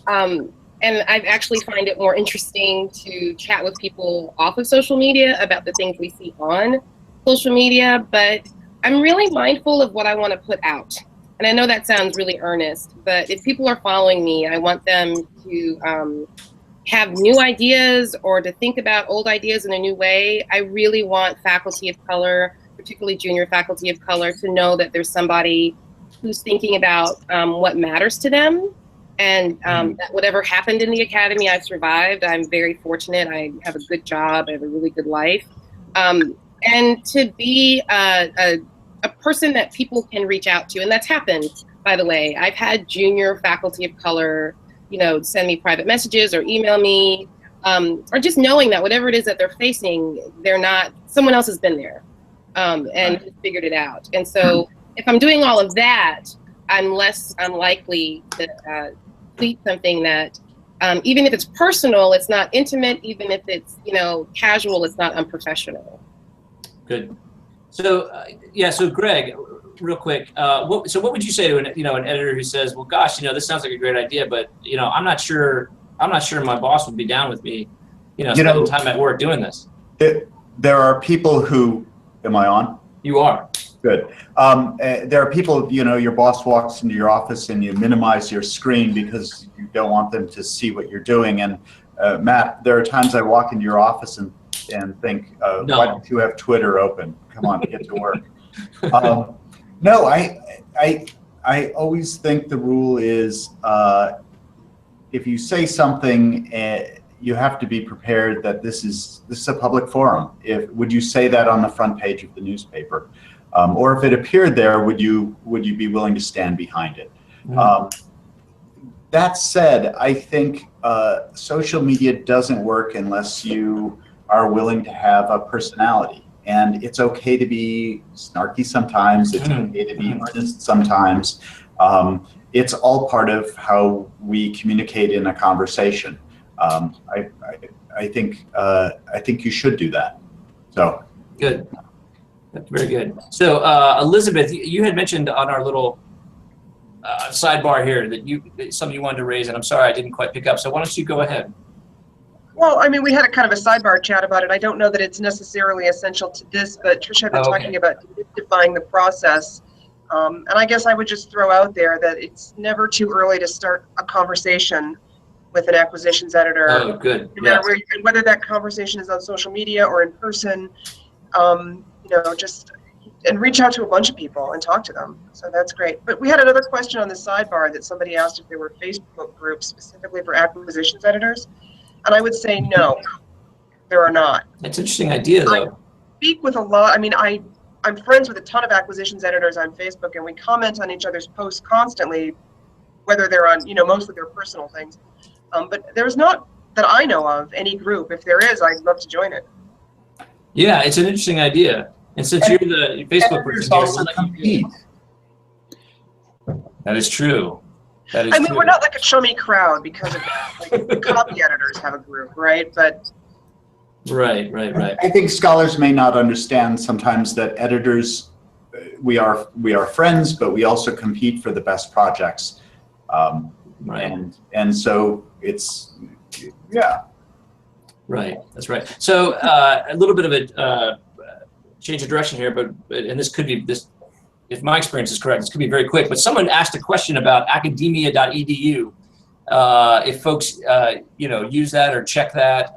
Yeah. And I actually find it more interesting to chat with people off of social media about the things we see on social media, but I'm really mindful of what I want to put out. And I know that sounds really earnest, but if people are following me, I want them to have new ideas or to think about old ideas in a new way. I really want faculty of color, particularly junior faculty of color, to know that there's somebody who's thinking about what matters to them, and that whatever happened in the academy, I've survived. I'm very fortunate. I have a good job. I have a really good life. And to be a person that people can reach out to, and that's happened, by the way. I've had junior faculty of color, send me private messages or email me, or just knowing that whatever it is that they're facing, someone else has been there. And figured it out. And so if I'm doing all of that, I'm less unlikely to tweet something that, even if it's personal, it's not intimate. Even if it's, casual, it's not unprofessional. Good. So, so Greg, real quick, what would you say to an editor who says, well, gosh, this sounds like a great idea, but, I'm not sure my boss would be down with me, spending time at work doing this. There are people who, am I on? You are. Good. There are people, your boss walks into your office and you minimize your screen because you don't want them to see what you're doing. And Matt, there are times I walk into your office and think, why don't you have Twitter open? Come on, get to work. No, I always think the rule is if you say something, you have to be prepared that this is a public forum. Would you say that on the front page of the newspaper? Or if it appeared there, would you be willing to stand behind it? That said, I think social media doesn't work unless you are willing to have a personality. And it's okay to be snarky sometimes. It's okay to be earnest sometimes. It's all part of how we communicate in a conversation. I think you should do that. So good. That's very good. So Elizabeth, you had mentioned on our little sidebar here that something you wanted to raise, and I'm sorry I didn't quite pick up. So why don't you go ahead? Well, I mean, we had a kind of a sidebar chat about it. I don't know that it's necessarily essential to this, but Trisha had been talking about demystifying the process. And I guess I would just throw out there that it's never too early to start a conversation with an acquisitions editor. Oh, good. No matter whether that conversation is on social media or in person, just and reach out to a bunch of people and talk to them. So that's great. But we had another question on the sidebar that somebody asked if there were Facebook groups specifically for acquisitions editors. And I would say no, there are not. That's an interesting idea, though. I speak with a lot. I mean, I'm friends with a ton of acquisitions editors on Facebook, and we comment on each other's posts constantly, whether they're on, mostly their personal things. But there's not, that I know of, any group. If there is, I'd love to join it. Yeah, it's an interesting idea. And since you're the Facebook person, also compete. That is true. That is true. We're not like a chummy crowd because of that. Like, the copy editors have a group, right? But Right. I think scholars may not understand sometimes that editors, we are friends, but we also compete for the best projects. Right. And so it's, yeah. Right, that's right. So a little bit of a change of direction here, but and this could be this. If my experience is correct, this could be very quick. But someone asked a question about academia.edu. If folks use that or check that,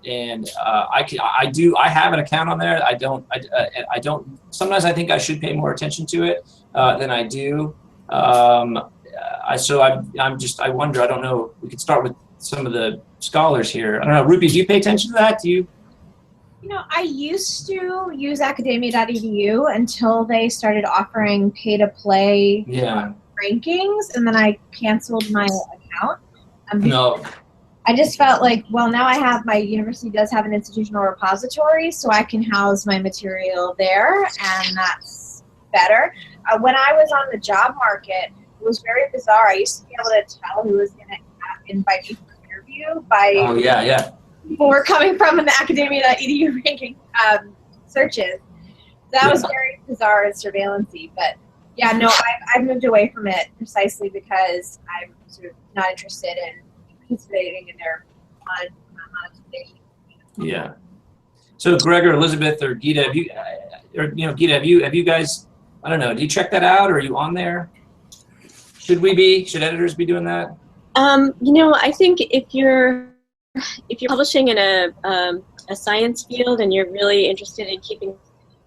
and I have an account on there. I don't. Sometimes I think I should pay more attention to it than I do. So I wonder. I don't know. We could start with some of the scholars here. I don't know. Rupi, do you pay attention to that? Do you? I used to use academia.edu until they started offering pay-to-play rankings, and then I canceled my account. No. I just felt like, well, now my university does have an institutional repository, so I can house my material there, and that's better. When I was on the job market, it was very bizarre. I used to be able to tell who was going to invite me for an interview by people were coming from an academia.edu ranking searches. That was very bizarre and surveillance-y, but yeah, no, I've moved away from it precisely because I'm sort of not interested in participating in their monetization. Yeah. So Gregor, Elizabeth, or Gita, have you guys? I don't know. Do you check that out, or are you on there? Should editors be doing that? I think if you're publishing in a science field and you're really interested in keeping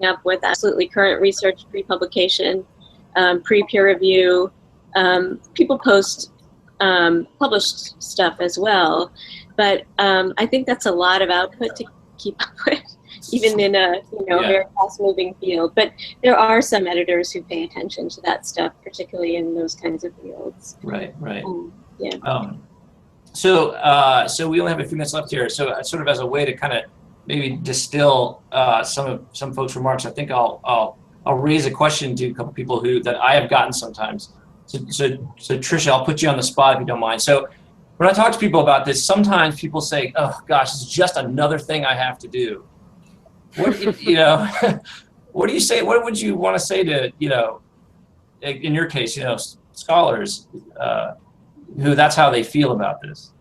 up with absolutely current research, pre-publication, pre-peer review, people post published stuff as well. But I think that's a lot of output to keep up with, even in a very fast-moving field. But there are some editors who pay attention to that stuff, particularly in those kinds of fields. Right. Yeah. So we only have a few minutes left here. So sort of as a way to kind of maybe distill some folks' remarks, I think I'll raise a question to a couple people that I have gotten sometimes. So Trisha, I'll put you on the spot if you don't mind. So when I talk to people about this, sometimes people say, "Oh gosh, it's just another thing I have to do." What what do you say? What would you want to say to in your case, scholars who that's how they feel about this?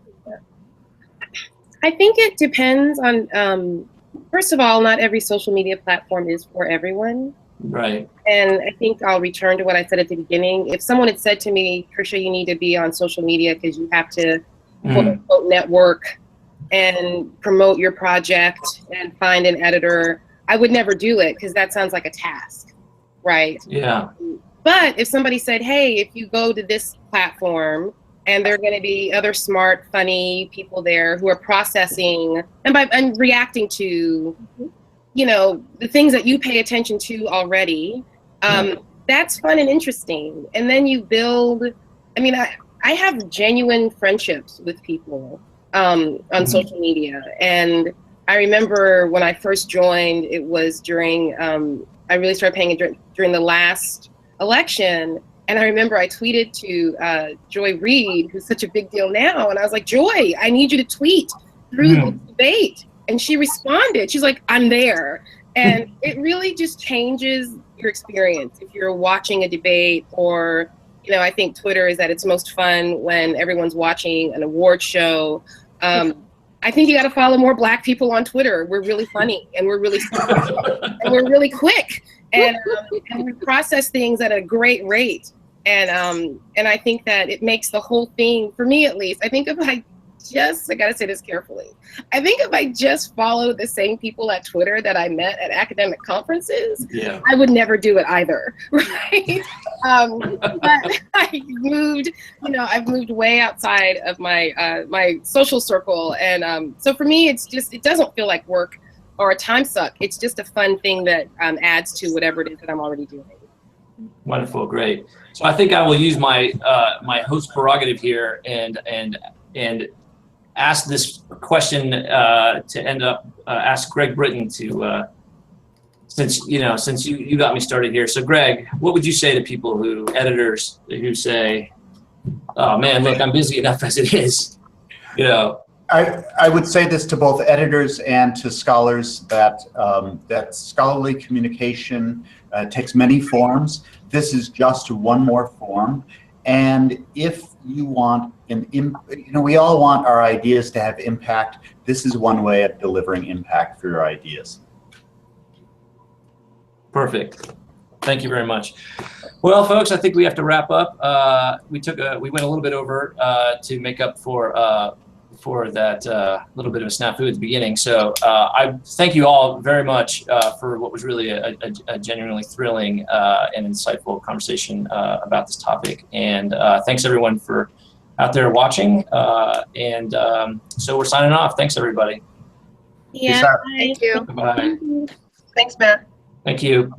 I think it depends on, first of all, not every social media platform is for everyone. Right. And I think I'll return to what I said at the beginning. If someone had said to me, Trisha, you need to be on social media because you have to quote unquote network and promote your project and find an editor, I would never do it because that sounds like a task, right? Yeah. But if somebody said, hey, if you go to this platform, and there are going to be other smart, funny people there who are processing and reacting to, the things that you pay attention to already. That's fun and interesting. And then you build. I have genuine friendships with people on social media. And I remember when I first joined, it was during. I really started paying it during the last election. And I remember I tweeted to Joy Reid, who's such a big deal now. And I was like, Joy, I need you to tweet through the debate. And she responded. She's like, I'm there. And it really just changes your experience. If you're watching a debate, or, you know, I think Twitter is at its most fun when everyone's watching an award show. I think you got to follow more Black people on Twitter. We're really funny, and we're really and we're really quick, and we process things at a great rate. And I think that it makes the whole thing, for me at least, I think if I gotta say this carefully, I think if I just followed the same people at Twitter that I met at academic conferences, Yeah. I would never do it either, right? But I've moved way outside of my my social circle, and so for me, it doesn't feel like work or a time suck. It's just a fun thing that adds to whatever it is that I'm already doing. Wonderful, great. So I think I will use my my host prerogative here and ask this question to end up ask Greg Britton to since you got me started here. So Greg, what would you say to people editors who say, "Oh man, look, I'm busy enough as it is," you know? I would say this to both editors and to scholars that that scholarly communication takes many forms. This is just one more form. And if you want we all want our ideas to have impact. This is one way of delivering impact for your ideas. Perfect. Thank you very much. Well, folks, I think we have to wrap up. We went a little bit over to make up for that little bit of a snafu at the beginning. So I thank you all very much for what was really a genuinely thrilling and insightful conversation about this topic. And thanks everyone for out there watching. So we're signing off. Thanks everybody. Yeah. Thank you. Bye. Thanks, Matt. Thank you.